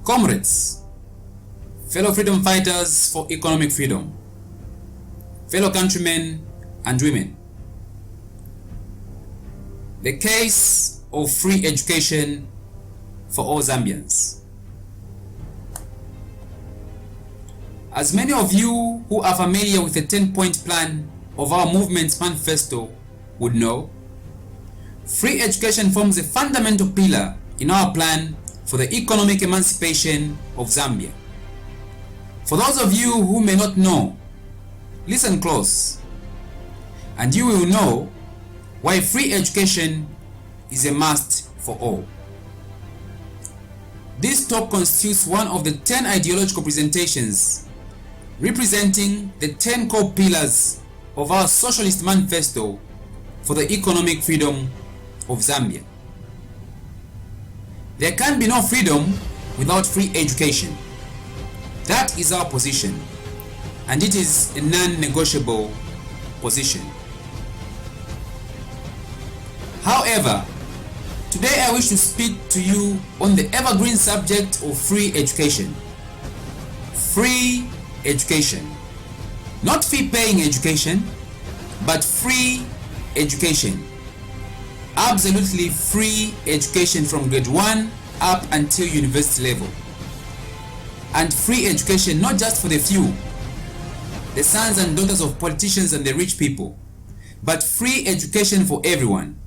Comrades, fellow freedom fighters for economic freedom, fellow countrymen and women, the case of free education for all Zambians. As many of you who are familiar with the 10-point plan of our movement's manifesto would know, free education forms a fundamental pillar in our plan for the economic emancipation of Zambia. For those of you who may not know, listen close, and you will know why free education is a must for all. This talk constitutes one of the 10 ideological presentations representing the 10 core pillars of our socialist manifesto for the economic freedom of Zambia. There can be no freedom without free education. That is our position, and it is a non-negotiable position. However, today I wish to speak to you on the evergreen subject of free education. Free education. Not fee-paying education, but free education. Absolutely free education from grade 1 up until university level. And free education not just for the few, the sons and daughters of politicians and the rich people, but free education for everyone,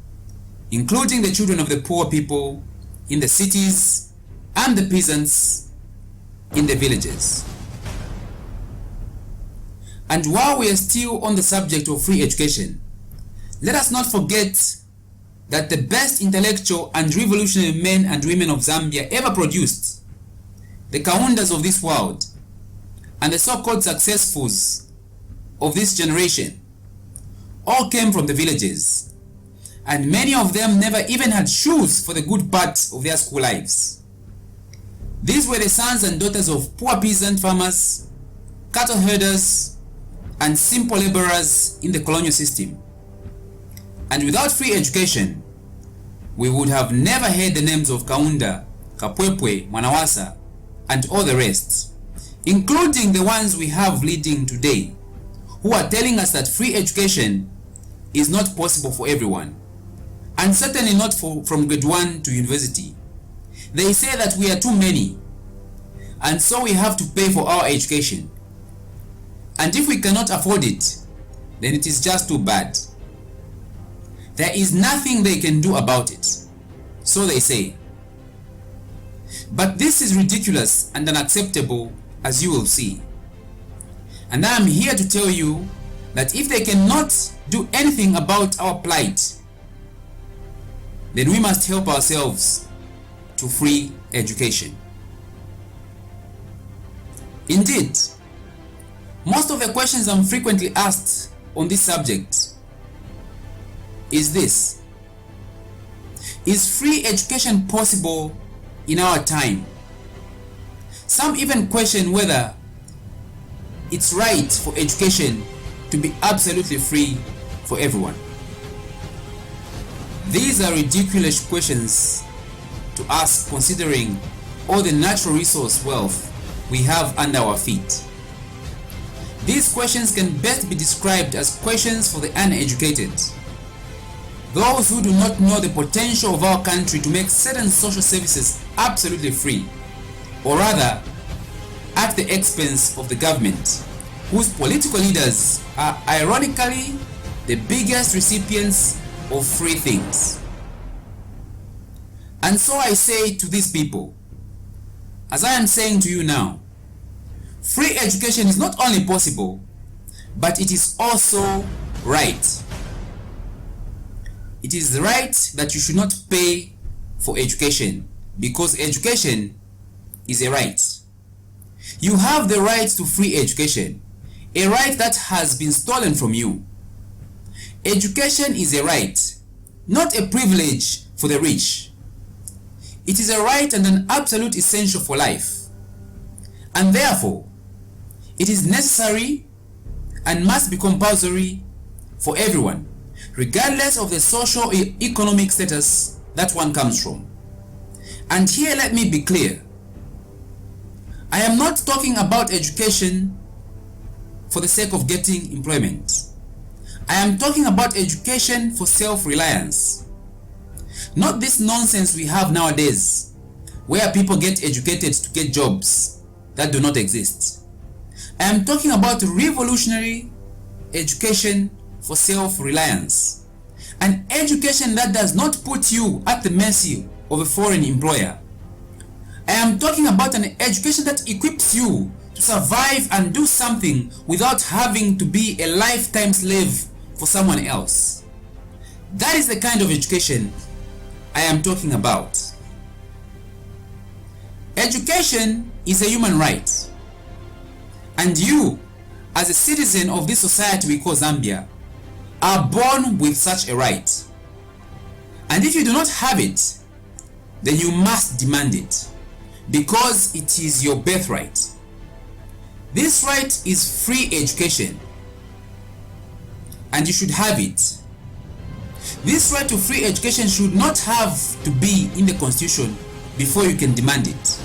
including the children of the poor people in the cities and the peasants in the villages. And while we are still on the subject of free education, let us not forget that the best intellectual and revolutionary men and women of Zambia ever produced, the Kaundas of this world, and the so-called successfuls of this generation, all came from the villages, and many of them never even had shoes for the good part of their school lives. These were the sons and daughters of poor peasant farmers, cattle herders, and simple laborers in the colonial system. And without free education, we would have never heard the names of Kaunda, Kapwepwe, Manawasa, and all the rest, including the ones we have leading today, who are telling us that free education is not possible for everyone, and certainly not from grade 1 to university. They say that we are too many, and so we have to pay for our education. And if we cannot afford it, then it is just too bad. There is nothing they can do about it, so they say. But this is ridiculous and unacceptable, as you will see. And I am here to tell you that if they cannot do anything about our plight, then we must help ourselves to free education. Indeed, most of the questions I'm frequently asked on this subject is this: is free education possible in our time? Some even question whether it's right for education to be absolutely free for everyone. These are ridiculous questions to ask, considering all the natural resource wealth we have under our feet. These questions can best be described as questions for the uneducated, those who do not know the potential of our country to make certain social services absolutely free, or rather at the expense of the government, whose political leaders are ironically the biggest recipients of free things. And so I say to these people, as I am saying to you now, free education is not only possible, but it is also right. It is right that you should not pay for education, because education is a right. You have the right to free education, a right that has been stolen from you. Education is a right, not a privilege for the rich. It is a right and an absolute essential for life. And therefore, it is necessary and must be compulsory for everyone, regardless of the socio-economic status that one comes from. And here let me be clear. I am not talking about education for the sake of getting employment. I am talking about education for self-reliance. Not this nonsense we have nowadays, where people get educated to get jobs that do not exist. I am talking about revolutionary education for self-reliance. An education that does not put you at the mercy of a foreign employer. I am talking about an education that equips you to survive and do something without having to be a lifetime slave for someone else. That is the kind of education I am talking about. Education is a human right, and you, as a citizen of this society we call Zambia, are born with such a right. And if you do not have it, then you must demand it, because it is your birthright. This right is free education, and you should have it. This right to free education should not have to be in the constitution before you can demand it.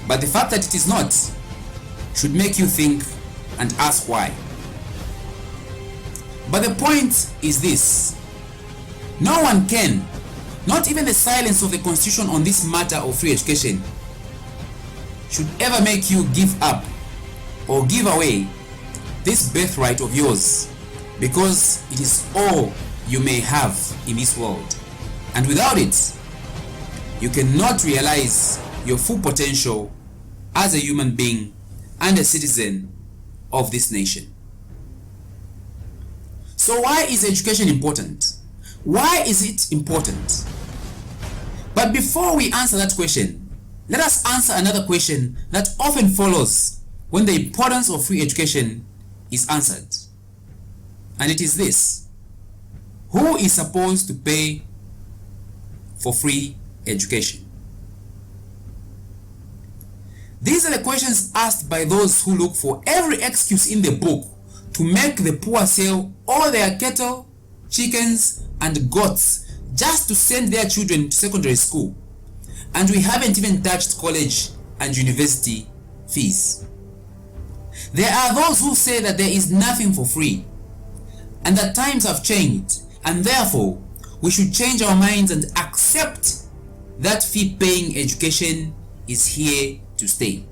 But the fact that it is not should make you think and ask why. But the point is this: no one can, not even the silence of the constitution on this matter of free education, should ever make you give up or give away this birthright of yours, because it is all you may have in this world, and without it you cannot realize your full potential as a human being and a citizen of this nation. So why is education important? Why is it important? But before we answer that question, let us answer another question that often follows when the importance of free education is answered. And it is this: who is supposed to pay for free education? These are the questions asked by those who look for every excuse in the book to make the poor sell all their cattle, chickens, and goats just to send their children to secondary school. And we haven't even touched college and university fees. There are those who say that there is nothing for free, and that times have changed, and therefore we should change our minds and accept that fee-paying education is here to stay.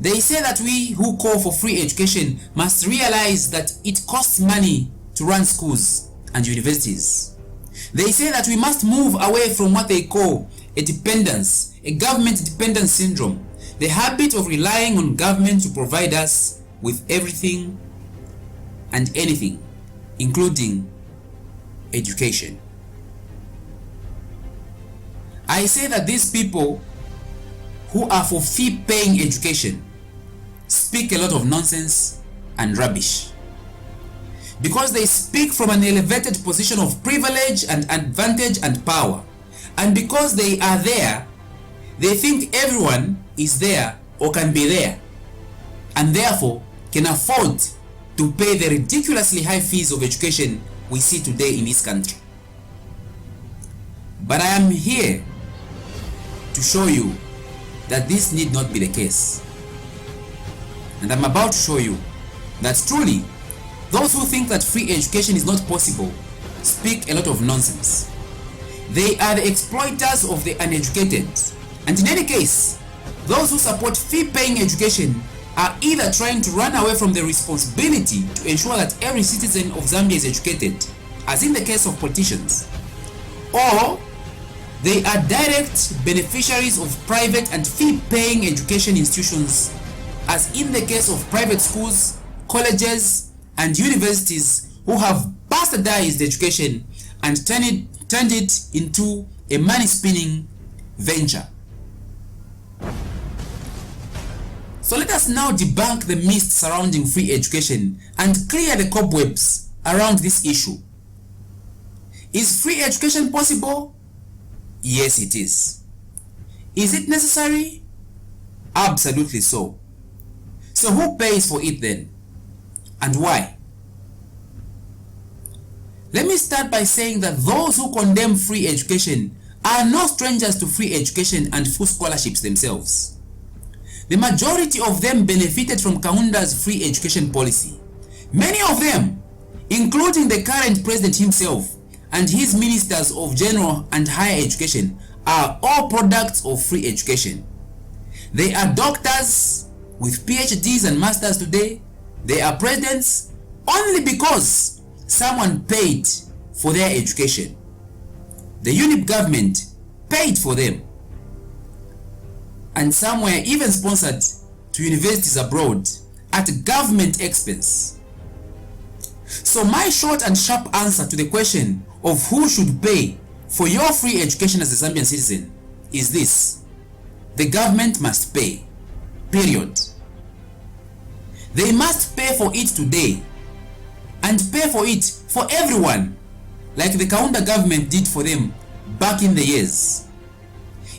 They say that we who call for free education must realize that it costs money to run schools and universities. They say that we must move away from what they call a dependence, a government dependence syndrome, the habit of relying on government to provide us with everything and anything, including education. I say that these people who are for fee-paying education speak a lot of nonsense and rubbish, because they speak from an elevated position of privilege and advantage and power, and because they are there, they think everyone is there or can be there, and therefore can afford to pay the ridiculously high fees of education we see today in this country. But I am here to show you that this need not be the case. And I'm about to show you that truly, those who think that free education is not possible speak a lot of nonsense. They are the exploiters of the uneducated. And in any case, those who support fee-paying education are either trying to run away from the responsibility to ensure that every citizen of Zambia is educated, as in the case of politicians, or they are direct beneficiaries of private and fee-paying education institutions, as in the case of private schools, colleges, and universities who have bastardized education and turned it into a money-spinning venture. So let us now debunk the myth surrounding free education and clear the cobwebs around this issue. Is free education possible? Yes, it is. Is it necessary? Absolutely so. So who pays for it then? And why? Let me start by saying that those who condemn free education are no strangers to free education and full scholarships themselves. The majority of them benefited from Kaunda's free education policy. Many of them, including the current president himself and his ministers of general and higher education, are all products of free education. They are doctors with PhDs and masters today. They are presidents only because someone paid for their education. The UNIP government paid for them, and some were even sponsored to universities abroad at government expense. So my short and sharp answer to the question of who should pay for your free education as a Zambian citizen is this: the government must pay, period. They must pay for it today and pay for it for everyone, like the Kaunda government did for them back in the years.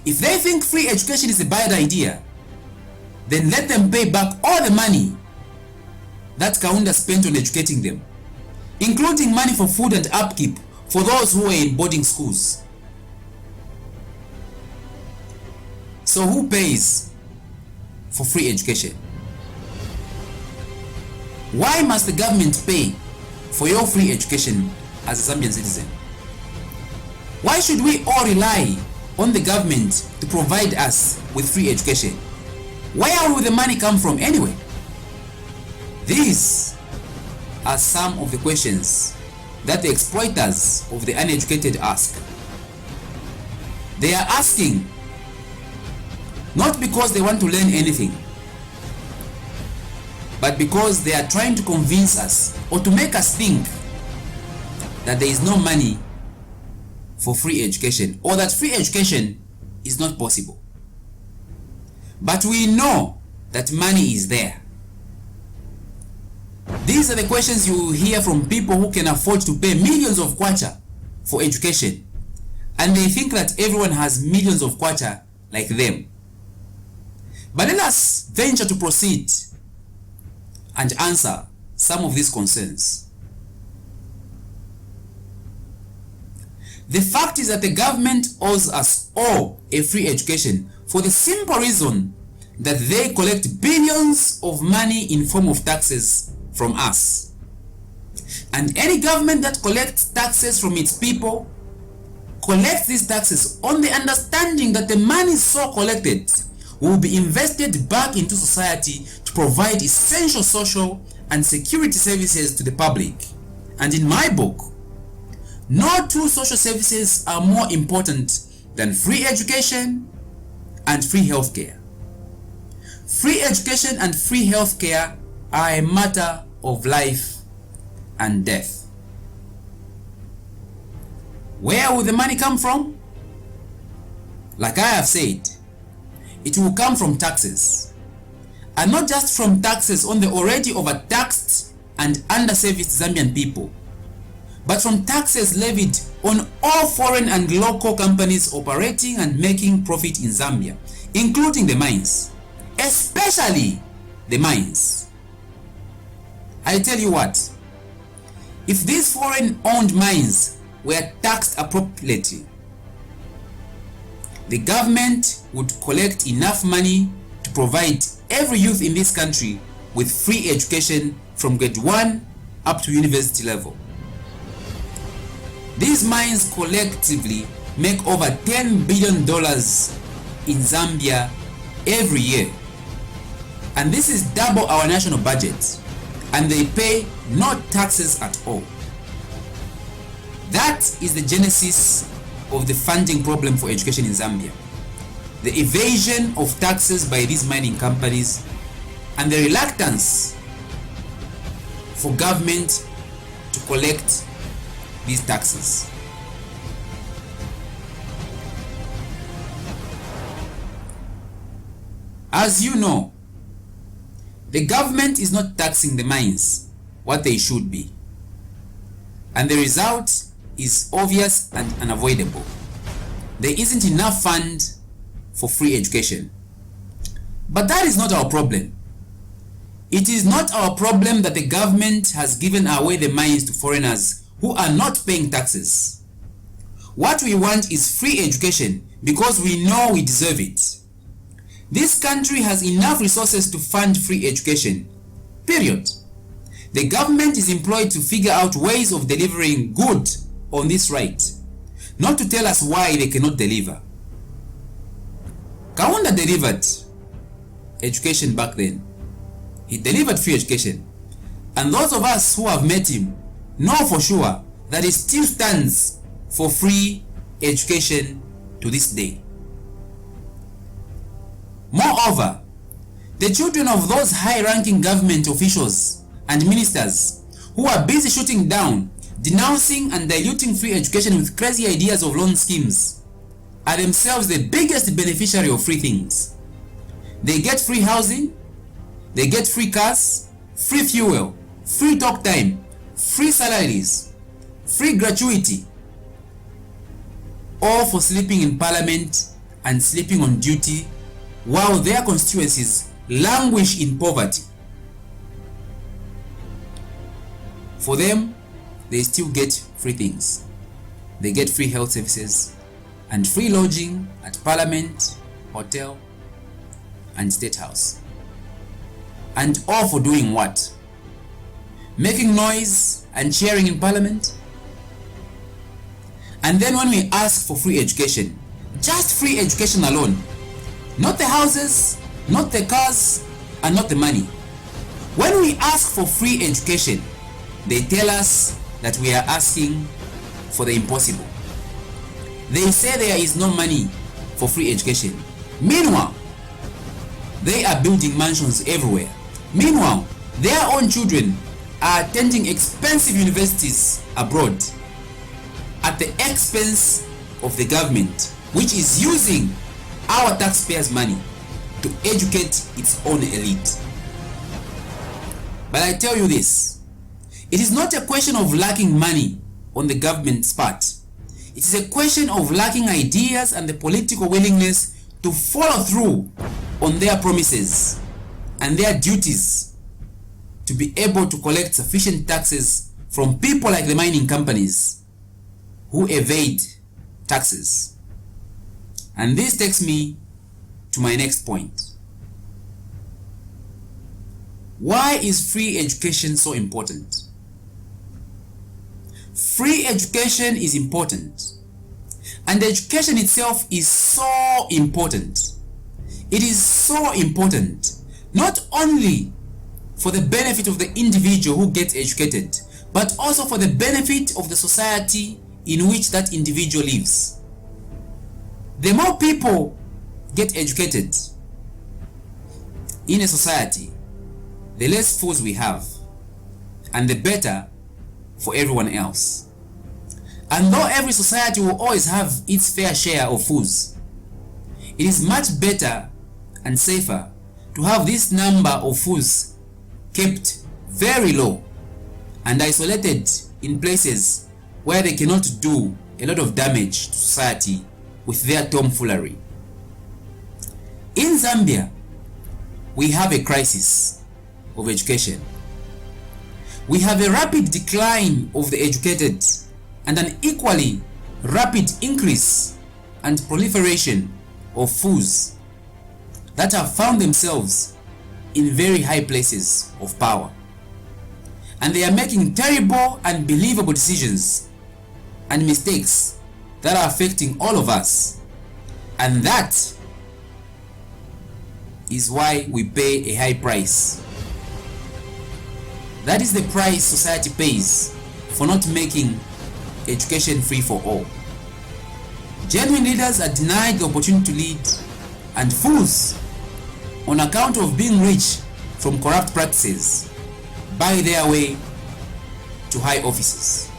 If they think free education is a bad idea, then let them pay back all the money that Kaunda spent on educating them, including money for food and upkeep for those who were in boarding schools. So who pays for free education? Why must the government pay for your free education as a Zambian citizen? Why should we all rely on the government to provide us with free education? Where will the money come from anyway? These are some of the questions that the exploiters of the uneducated ask. They are asking not because they want to learn anything, but because they are trying to convince us or to make us think that there is no money for free education, or that free education is not possible. But we know that money is there. These are the questions you will hear from people who can afford to pay millions of kwacha for education, and they think that everyone has millions of kwacha like them. But let us venture to proceed and answer some of these concerns. The fact is that the government owes us all a free education for the simple reason that they collect billions of money in form of taxes from us. And any government that collects taxes from its people collects these taxes on the understanding that the money so collected will be invested back into society to provide essential social and security services to the public. And in my book, no two social services are more important than free education and free healthcare. Free education and free healthcare are a matter of life and death. Where will the money come from? Like I have said, it will come from taxes, and not just from taxes on the already overtaxed and underserviced Zambian people, but from taxes levied on all foreign and local companies operating and making profit in Zambia, including the mines, especially the mines. I tell you what, if these foreign-owned mines were taxed appropriately, the government would collect enough money to provide every youth in this country with free education from grade 1 up to university level. These mines collectively make over $10 billion in Zambia every year, and this is double our national budget, and they pay no taxes at all. That is the genesis of the funding problem for education in Zambia: the evasion of taxes by these mining companies and the reluctance for government to collect these taxes. As you know, the government is not taxing the mines what they should be, and the result is obvious and unavoidable. There isn't enough fund for free education. But that is not our problem. It is not our problem that the government has given away the mines to foreigners who are not paying taxes. What we want is free education because we know we deserve it. This country has enough resources to fund free education. Period. The government is employed to figure out ways of delivering good on this right, not to tell us why they cannot deliver. Kaunda delivered education back then. He delivered free education. And those of us who have met him know for sure that he still stands for free education to this day. Moreover, the children of those high-ranking government officials and ministers who are busy shooting down, denouncing and diluting free education with crazy ideas of loan schemes are themselves the biggest beneficiary of free things. They get free housing, they get free cars, free fuel, free talk time, free salaries, free gratuity, all for sleeping in parliament and sleeping on duty while their constituencies languish in poverty. For them, they still get free things. They get free health services and free lodging at parliament, hotel, and state house. And all for doing what? Making noise and cheering in parliament? And then when we ask for free education, just free education alone, not the houses, not the cars, and not the money. When we ask for free education, they tell us that we are asking for the impossible. They say there is no money for free education. Meanwhile, they are building mansions everywhere. Meanwhile, their own children are attending expensive universities abroad at the expense of the government, which is using our taxpayers' money to educate its own elite. But I tell you this, it is not a question of lacking money on the government's part. It is a question of lacking ideas and the political willingness to follow through on their promises and their duties to be able to collect sufficient taxes from people like the mining companies who evade taxes. And this takes me to my next point. Why is free education so important? Free education is important, and education itself is so important. It is so important not only for the benefit of the individual who gets educated, but also for the benefit of the society in which that individual lives. The more people get educated in a society, the less fools we have, and the better for everyone else. And though every society will always have its fair share of fools, it is much better and safer to have this number of fools kept very low and isolated in places where they cannot do a lot of damage to society with their tomfoolery. In Zambia, we have a crisis of education. We have a rapid decline of the educated and an equally rapid increase and proliferation of fools that have found themselves in very high places of power. And they are making terrible, unbelievable decisions and mistakes that are affecting all of us. And that is why we pay a high price. That is the price society pays for not making education free for all. Genuine leaders are denied the opportunity to lead, and fools, on account of being rich from corrupt practices, buy their way to high offices.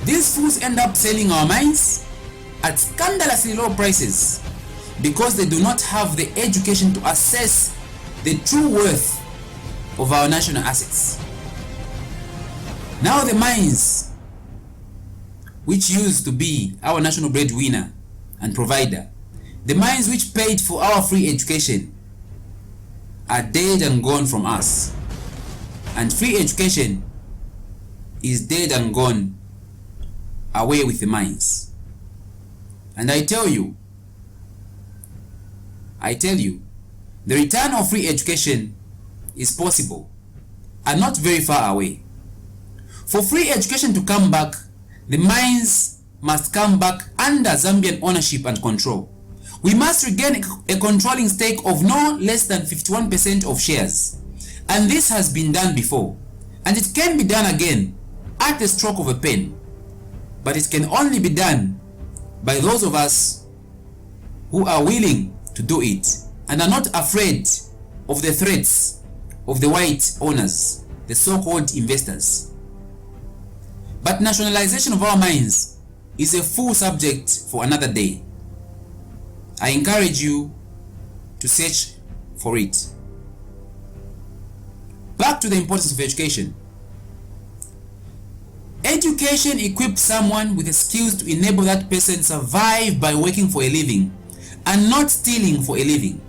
These fools end up selling our minds at scandalously low prices because they do not have the education to assess the true worth of our national assets. Now the mines, which used to be our national breadwinner and provider, the mines which paid for our free education, are dead and gone from us. And free education is dead and gone away with the mines. And I tell you, the return of free education is possible and not very far away. For free education to come back, the mines must come back under Zambian ownership and control. We must regain a controlling stake of no less than 51% of shares. And this has been done before, and it can be done again at the stroke of a pen. But it can only be done by those of us who are willing to do it and are not afraid of the threats of the white owners, the so-called investors. But nationalization of our mines is a full subject for another day. I encourage you to search for it. Back to the importance of education. Education equips someone with the skills to enable that person survive by working for a living and not stealing for a living.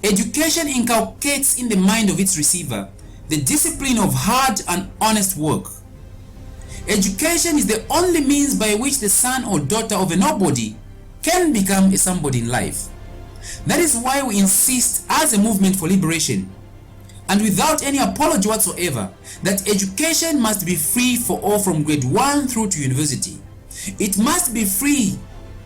Education inculcates in the mind of its receiver the discipline of hard and honest work. Education is the only means by which the son or daughter of a nobody can become a somebody in life. That is why we insist as a movement for liberation, and without any apology whatsoever, that education must be free for all from grade 1 through to university. It must be free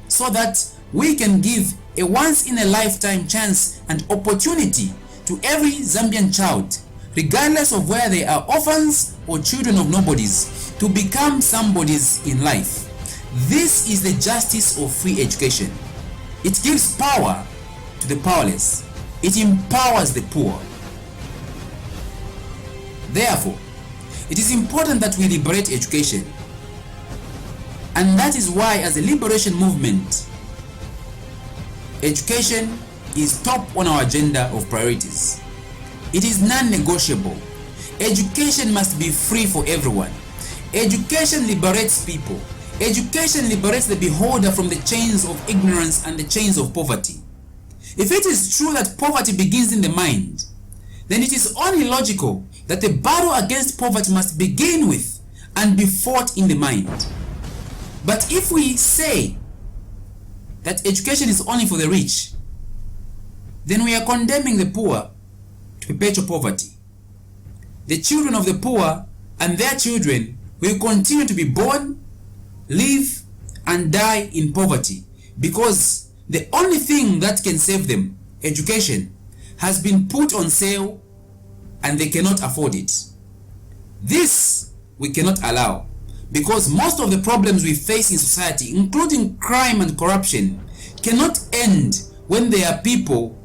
so that we can give a once-in-a-lifetime chance and opportunity to every Zambian child, regardless of whether they are orphans or children of nobodies, to become somebodies in life. This is the justice of free education. It gives power to the powerless. It empowers the poor. Therefore, it is important that we liberate education. And that is why, as a liberation movement, education is top on our agenda of priorities. It is non-negotiable. Education must be free for everyone. Education liberates people. Education liberates the beholder from the chains of ignorance and the chains of poverty. If it is true that poverty begins in the mind, then it is only logical that the battle against poverty must begin with and be fought in the mind. But if we say that education is only for the rich, then we are condemning the poor to perpetual poverty. The children of the poor and their children will continue to be born, live, and die in poverty, because the only thing that can save them, education, has been put on sale and they cannot afford it. This we cannot allow, because most of the problems we face in society, including crime and corruption, cannot end when there are people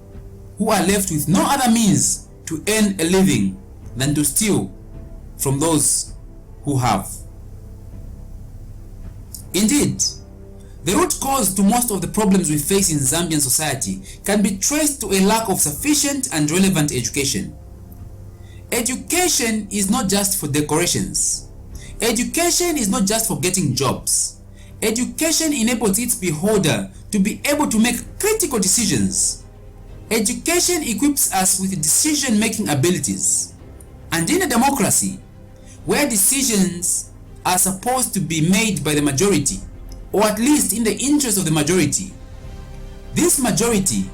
who are left with no other means to earn a living than to steal from those who have. Indeed, the root cause to most of the problems we face in Zambian society can be traced to a lack of sufficient and relevant education. Education is not just for decorations. Education is not just for getting jobs. Education enables its beholder to be able to make critical decisions. Education equips us with decision-making abilities. And in a democracy, where decisions are supposed to be made by the majority, or at least in the interest of the majority, this majority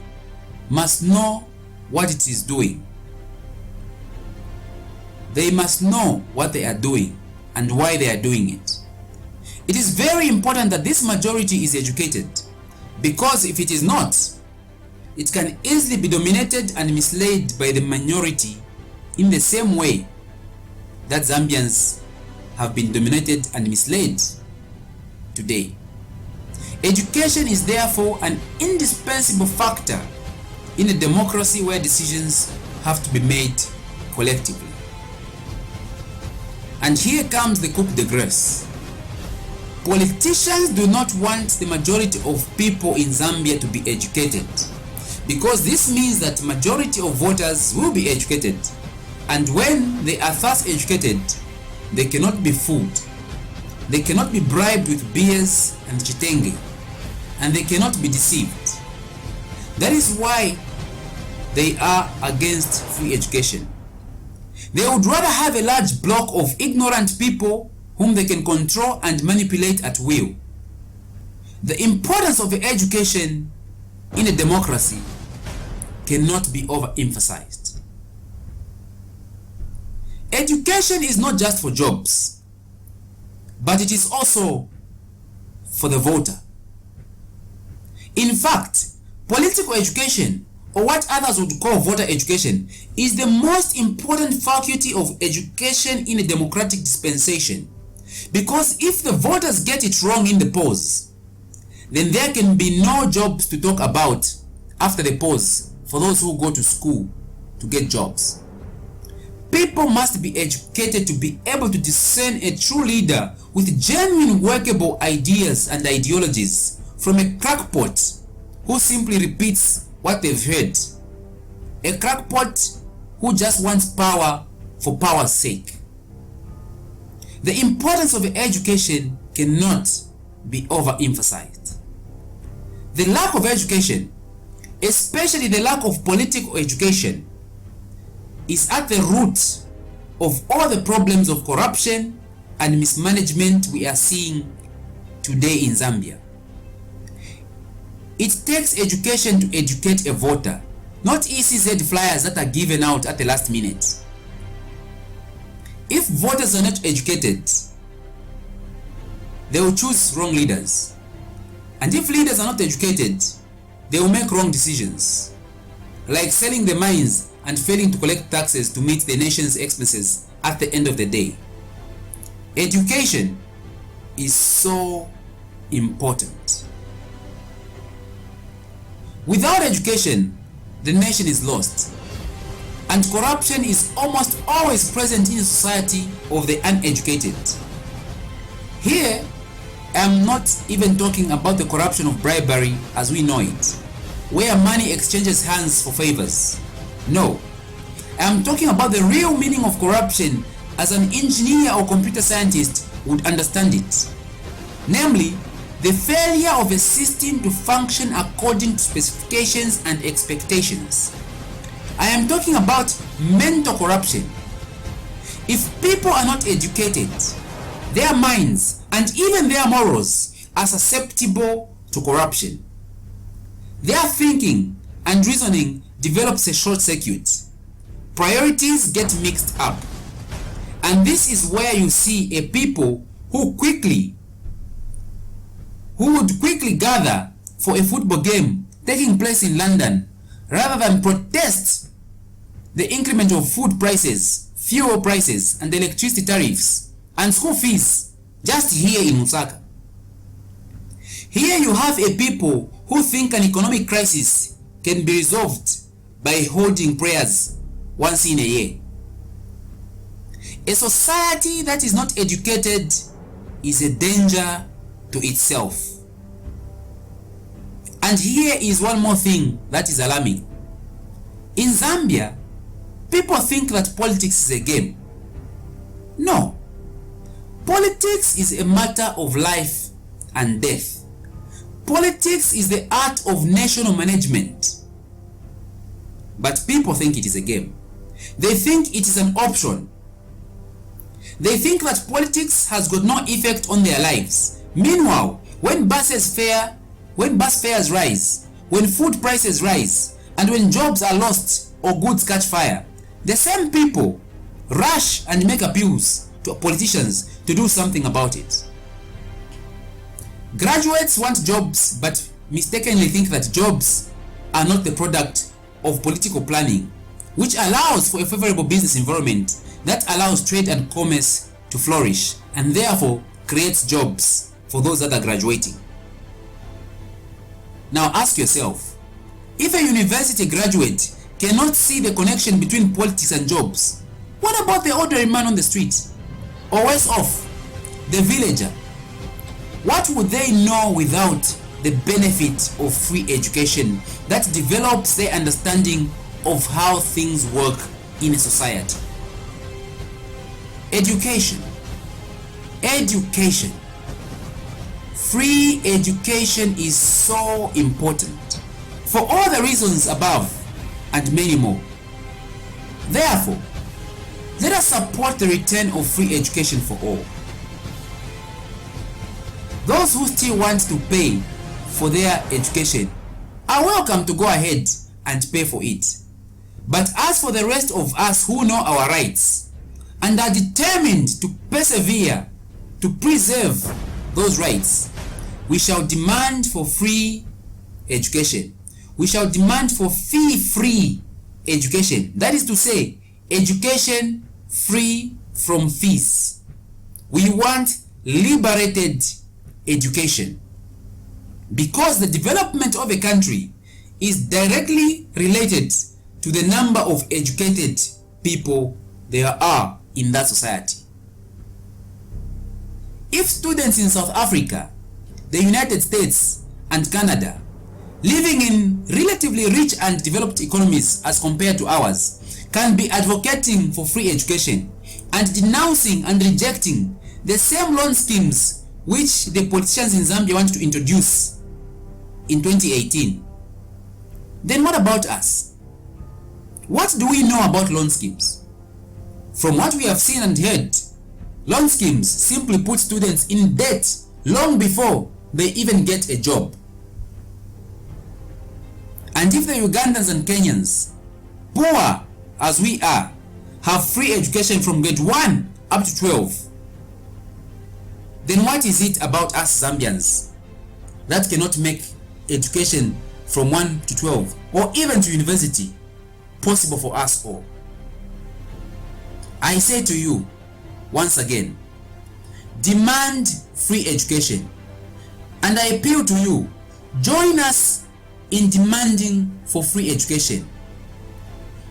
must know what it is doing. They must know what they are doing and why they are doing it. It is very important that this majority is educated, because if it is not, it can easily be dominated and misled by the minority in the same way that Zambians have been dominated and misled today. Education is therefore an indispensable factor in a democracy where decisions have to be made collectively. And here comes the coup de grace. Politicians do not want the majority of people in Zambia to be educated, because this means that the majority of voters will be educated, and when they are thus educated, they cannot be fooled. They cannot be bribed with beers and chitenge, and they cannot be deceived. That is why they are against free education. They would rather have a large block of ignorant people whom they can control and manipulate at will. The importance of education in a democracy cannot be overemphasized. Education is not just for jobs, but it is also for the voter. In fact, political education, or what others would call voter education, is the most important faculty of education in a democratic dispensation. Because if the voters get it wrong in the polls, then there can be no jobs to talk about after the polls for those who go to school to get jobs. People must be educated to be able to discern a true leader with genuine workable ideas and ideologies from a crackpot who simply repeats what they've heard. A crackpot who just wants power for power's sake. The importance of education cannot be overemphasized. The lack of education, especially the lack of political education, is at the root of all the problems of corruption and mismanagement we are seeing today in Zambia. It takes education to educate a voter, not ECZ flyers that are given out at the last minute. If voters are not educated, they will choose wrong leaders. And if leaders are not educated, they will make wrong decisions, like selling the mines and failing to collect taxes to meet the nation's expenses at the end of the day. Education is so important. Without education, the nation is lost, and corruption is almost always present in the society of the uneducated. Here, I'm not even talking about the corruption of bribery as we know it, where money exchanges hands for favors. No, I'm talking about the real meaning of corruption as an engineer or computer scientist would understand it. Namely, the failure of a system to function according to specifications and expectations. I am talking about mental corruption. If people are not educated, their minds and even their morals are susceptible to corruption. Their thinking and reasoning develops a short circuit. Priorities get mixed up. And this is where you see a people who would quickly gather for a football game taking place in London rather than protest the increment of food prices, fuel prices, and electricity tariffs and school fees just here in Lusaka. Here you have a people who think an economic crisis can be resolved by holding prayers once in a year. A society that is not educated is a danger to itself. And here is one more thing that is alarming. In Zambia, people think that politics is a game. No. Politics is a matter of life and death. Politics is the art of national management. But people think it is a game. They think it is an option. They think that politics has got no effect on their lives. Meanwhile, when bus fares rise, when food prices rise, and when jobs are lost or goods catch fire, the same people rush and make appeals to politicians to do something about it. Graduates want jobs but mistakenly think that jobs are not the product of political planning, which allows for a favorable business environment that allows trade and commerce to flourish and therefore creates jobs for those that are graduating. Now ask yourself, if a university graduate cannot see the connection between politics and jobs, what about the ordinary man on the street? Or worse off, the villager? What would they know without the benefit of free education that develops their understanding of how things work in a society? Education. Education. Free education is so important for all the reasons above and many more. Therefore, let us support the return of free education for all. Those who still want to pay for their education are welcome to go ahead and pay for it. But as for the rest of us who know our rights and are determined to persevere to preserve those rights, we shall demand for free education. We shall demand for fee-free education. That is to say, education free from fees. We want liberated education, because the development of a country is directly related to the number of educated people there are in that society. If students in South Africa, the United States and Canada, living in relatively rich and developed economies as compared to ours, can be advocating for free education and denouncing and rejecting the same loan schemes which the politicians in Zambia want to introduce in 2018, then what about us? What do we know about loan schemes? From what we have seen and heard, loan schemes simply put students in debt long before they even get a job. And if the Ugandans and Kenyans, poor as we are, have free education from grade 1 up to 12, then what is it about us Zambians that cannot make education from 1 to 12 or even to university possible for us all? I say to you once again, demand free education, and I appeal to you, join us in demanding for free education.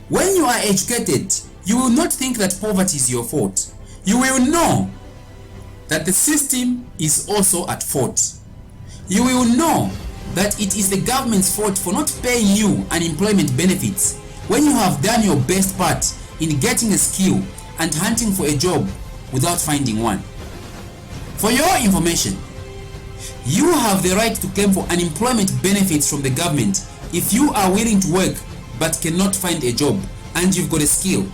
When you are educated, you will not think that poverty is your fault. You will know that the system is also at fault. You will know that it is the government's fault for not paying you unemployment benefits when you have done your best part in getting a skill and hunting for a job without finding one. For your information, you have the right to claim for unemployment benefits from the government if you are willing to work but cannot find a job and you've got a skill.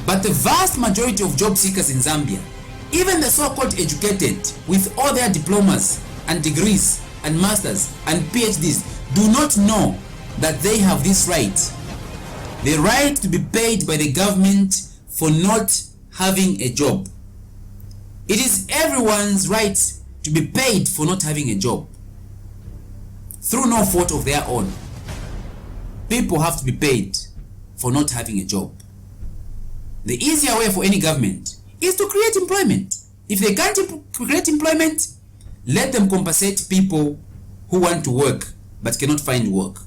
But the vast majority of job seekers in Zambia, even the so-called educated with all their diplomas and degrees and masters and PhDs, do not know that they have this right. The right to be paid by the government for not having a job. It is everyone's right to be paid for not having a job through no fault of their own. People have to be paid for not having a job. The easier way for any government is to create employment. If they can't create employment, let them compensate people who want to work but cannot find work.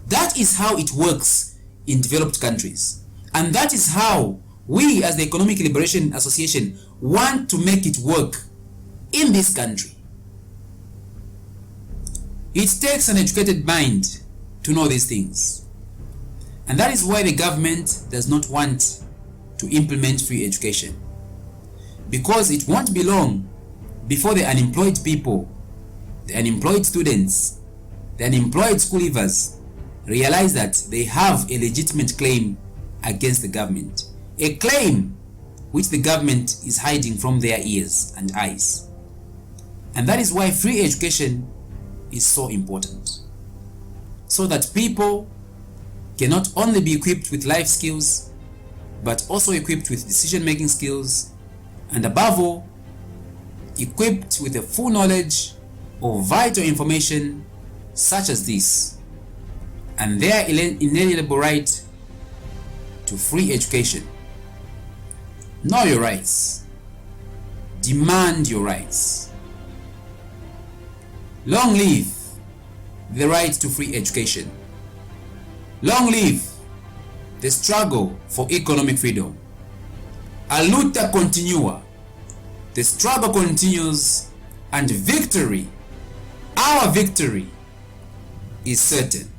That is how it works in developed countries. And that is how we as the Economic Liberation Association want to make it work in this country. It takes an educated mind to know these things. And that is why the government does not want to implement free education. Because it won't be long before the unemployed people, the unemployed students, the unemployed school leavers realize that they have a legitimate claim against the government. A claim which the government is hiding from their ears and eyes. And that is why free education is so important. So that people can not only be equipped with life skills, but also equipped with decision-making skills, and above all, equipped with a full knowledge of vital information such as this, and their inalienable right to free education. Know your rights. Demand your rights. Long live the right to free education. Long live the struggle for economic freedom. A luta continua. The struggle continues, and victory, our victory, is certain.